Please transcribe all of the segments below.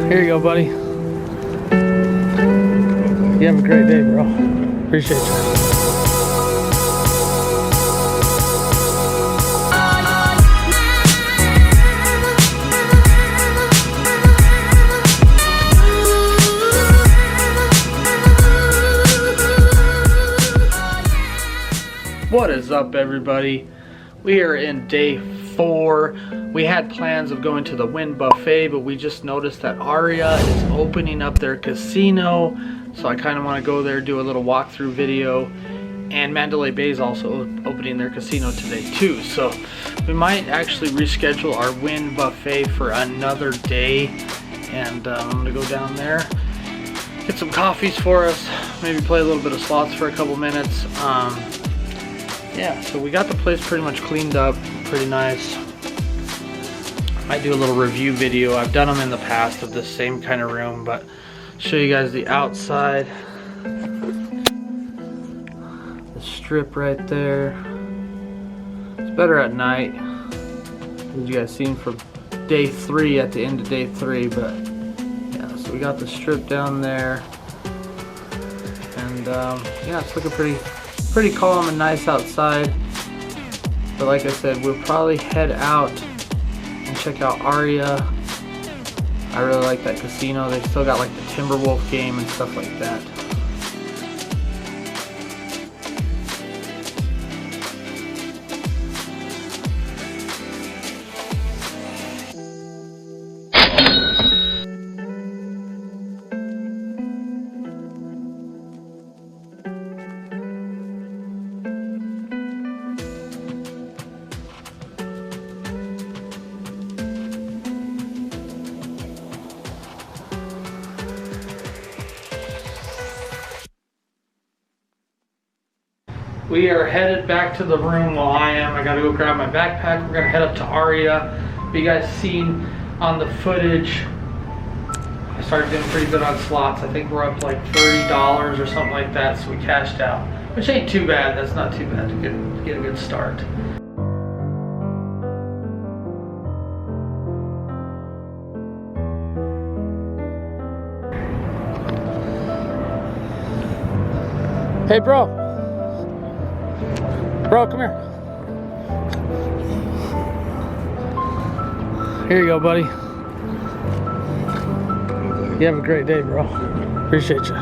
Here you go, buddy. You have a great day, bro. Appreciate you. What is up, everybody? We are in day 4. We had plans of going to the Wynn Buffet, but we just noticed that Aria is opening up their casino, so I kind of want to go there, do a little walkthrough video. And Mandalay Bay is also opening their casino today too, so we might actually reschedule our Wynn Buffet for another day. And I'm gonna go down there, get some coffees for us, maybe play a little bit of slots for a couple minutes. Yeah, so we got the place pretty much cleaned up, pretty nice. Might do a little review video. I've done them in the past of this same kind of room, but show you guys the outside. The strip right there. It's better at night, as you guys seen from day 3 at the end of day 3, but yeah, so we got the strip down there. And yeah, it's looking pretty calm and nice outside. But like I said, we'll probably head out and check out Aria. I really like that casino. They still got like the Timberwolf game and stuff like that. We are headed back to the room. Well, I gotta go grab my backpack. We're gonna head up to Aria. You guys seen on the footage, I started doing pretty good on slots. I think we're up like $30 or something like that, so we cashed out. Which ain't too bad. That's not too bad to get a good start. Hey, bro. Bro, come here. Here you go, buddy. You have a great day, bro. Appreciate you.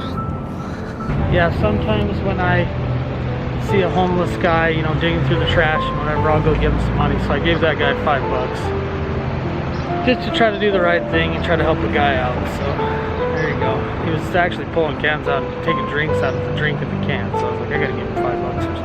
Yeah, sometimes when I see a homeless guy, you know, digging through the trash and whatever, I'll go give him some money. So I gave that guy $5. Just to try to do the right thing and try to help the guy out. So there you go. He was actually pulling cans out and taking drinks out of the drink in the can. So I was like, I gotta give him $5 or something.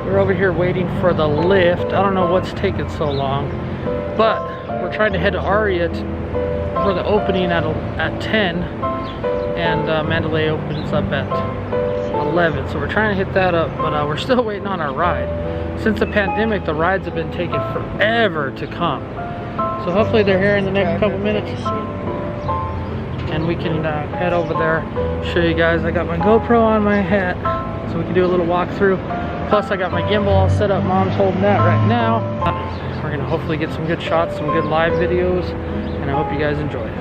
We're over here waiting for the lift. I don't know what's taking so long, but we're trying to head to Aria for the opening at 10, and Mandalay opens up at 11. So we're trying to hit that up, but we're still waiting on our ride. Since the pandemic, the rides have been taking forever to come. So hopefully they're here in the next couple minutes, and we can head over there, show you guys. I got my GoPro on my hat, so we can do a little walkthrough. Plus I got my gimbal all set up. Mom's holding that right now. We're gonna hopefully get some good shots, some good live videos, and I hope you guys enjoy it.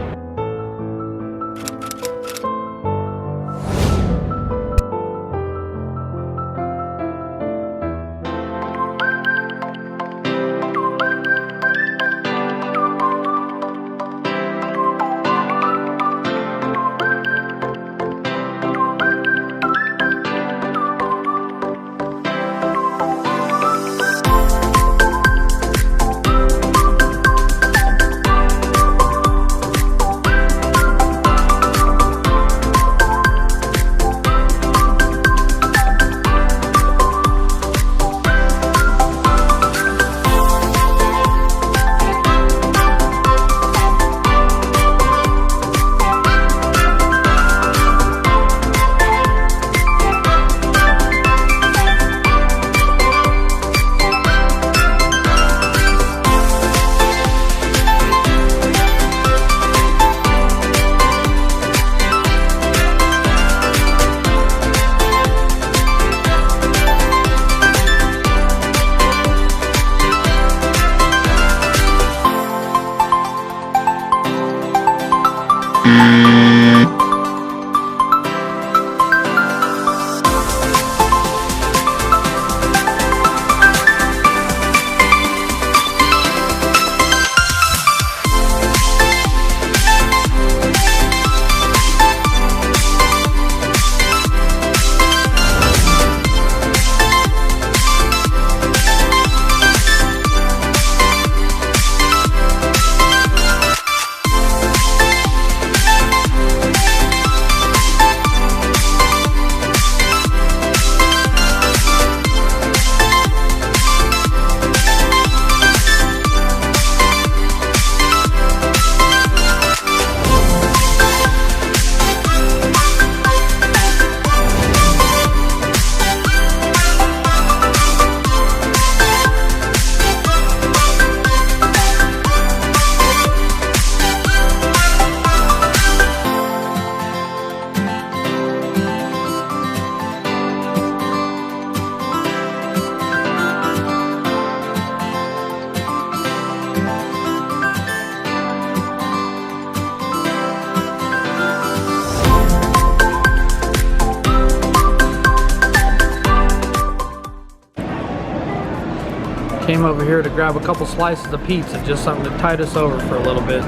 Came over here to grab a couple slices of pizza, just something to tide us over for a little bit.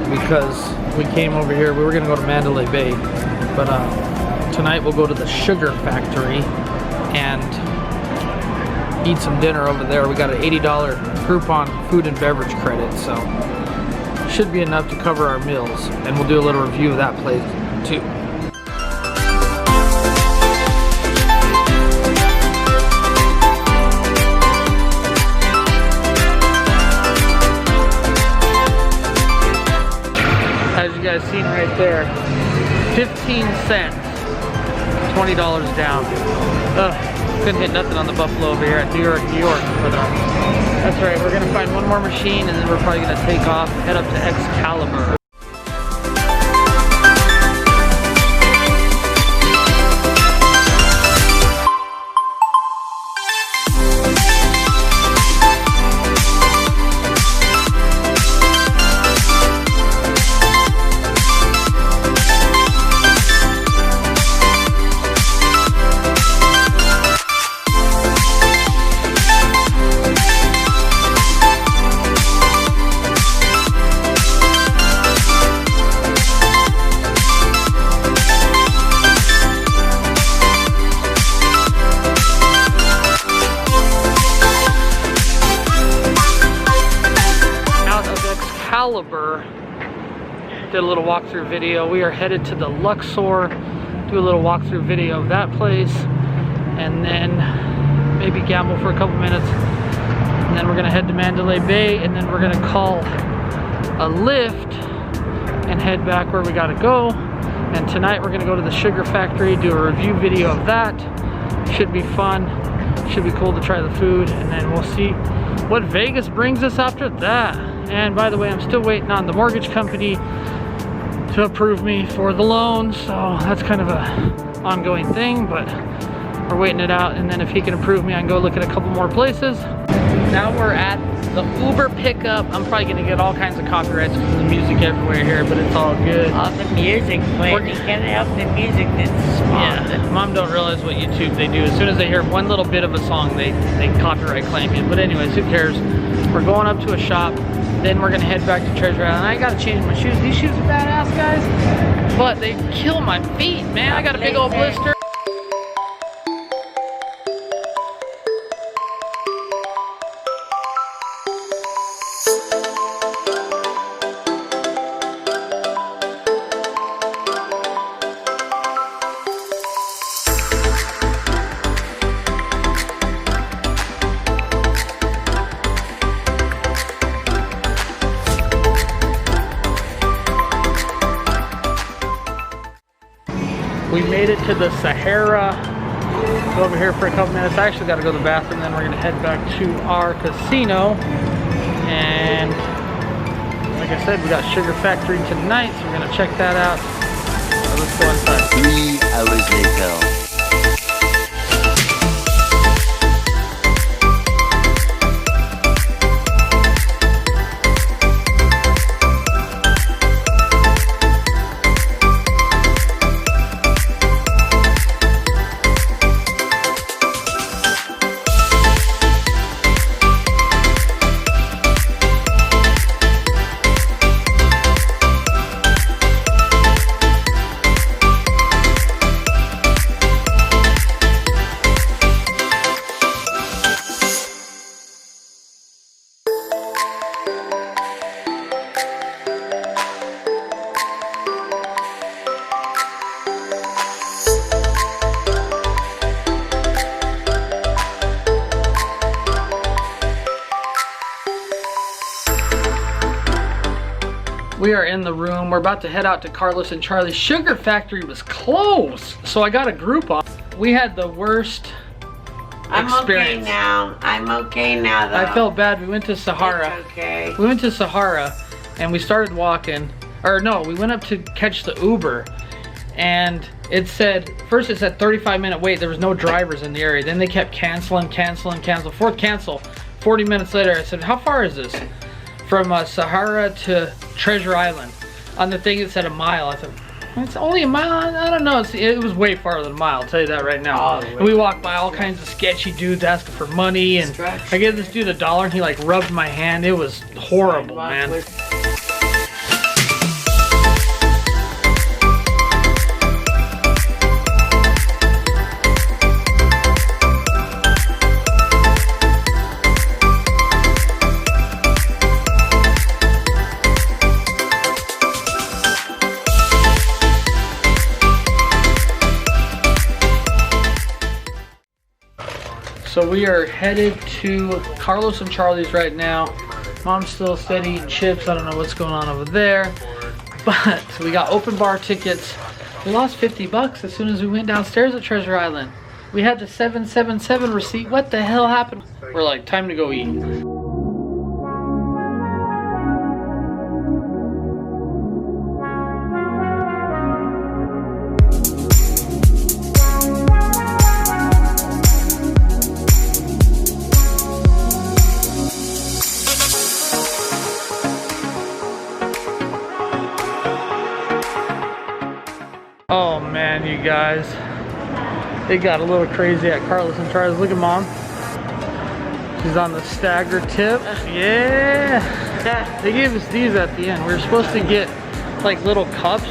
Because we came over here, we were gonna go to Mandalay Bay, but tonight we'll go to the Sugar Factory and eat some dinner over there. We got an $80 Groupon food and beverage credit, so should be enough to cover our meals, and we'll do a little review of that place too. As you guys seen right there, 15 cents, $20 down. Couldn't hit nothing on the Buffalo over here at New York, New York. But that's right, we're gonna find one more machine and then we're probably gonna take off, head up to Excalibur. Did a little walkthrough video. We are headed to the Luxor, do a little walkthrough video of that place, and then maybe gamble for a couple minutes, and then we're gonna head to Mandalay Bay, and then we're gonna call a lift and head back where we gotta go. And tonight we're gonna go to the Sugar Factory, do a review video of that. Should be fun, should be cool to try the food, and then we'll see what Vegas brings us after that. And by the way, I'm still waiting on the mortgage company to approve me for the loan, so that's kind of a ongoing thing, but we're waiting it out. And then if he can approve me, I can go look at a couple more places. Now we're at the Uber pickup. I'm probably gonna get all kinds of copyrights because the music everywhere here, but it's all good. All the music playing, you can't help the music that's small. Yeah, Mom don't realize what YouTube they do. As soon as they hear one little bit of a song, they copyright claim you. But anyways, who cares? We're going up to a shop. Then we're gonna head back to Treasure Island. I gotta change my shoes. These shoes are badass, guys, but they kill my feet, man. I got a big old blister. We made it to the Sahara. Go over here for a couple minutes. I actually got to go to the bathroom, then we're going to head back to our casino. And like I said, we got Sugar Factory tonight, so we're going to check that out. Let's go inside. 3 hours later. We are in the room. We're about to head out to Carlos and Charlie's. Sugar Factory was closed, so I got a Groupon. We had the worst experience. I'm okay now though. I felt bad. We went to Sahara. It's okay. We went to Sahara and we started walking. Or no, we went up to catch the Uber. And it said, first it said 35-minute wait. There was no drivers in the area. Then they kept canceling. Fourth cancel. 40 minutes later, I said, how far is this? From Sahara to Treasure Island. On the thing it said a mile. I thought, It's only a mile. I don't know. It was way farther than a mile. I'll tell you that right now. And we walked by all kinds of sketchy dudes asking for money, and I gave this dude $1, and he like rubbed my hand. It was horrible, man. So we are headed to Carlos and Charlie's right now. Mom's still steady eating chips. I don't know what's going on over there. But we got open bar tickets. We lost 50 bucks as soon as we went downstairs at Treasure Island. We had the 777 receipt. What the hell happened? We're like, time to go eat. Oh man, you guys, it got a little crazy at Carlos and Charlie's. Look at Mom. She's on the stagger tip. Yeah. They gave us these at the end. We were supposed to get like little cups,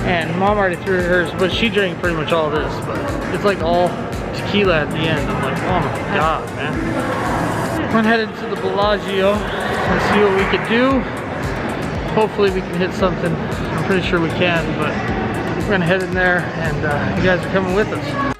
and Mom already threw hers, but she drank pretty much all this. But it's like all tequila at the end. I'm like, oh my god, man. We're headed to the Bellagio and see what we can do. Hopefully we can hit something. I'm pretty sure we can, but we're gonna head in there, and you guys are coming with us.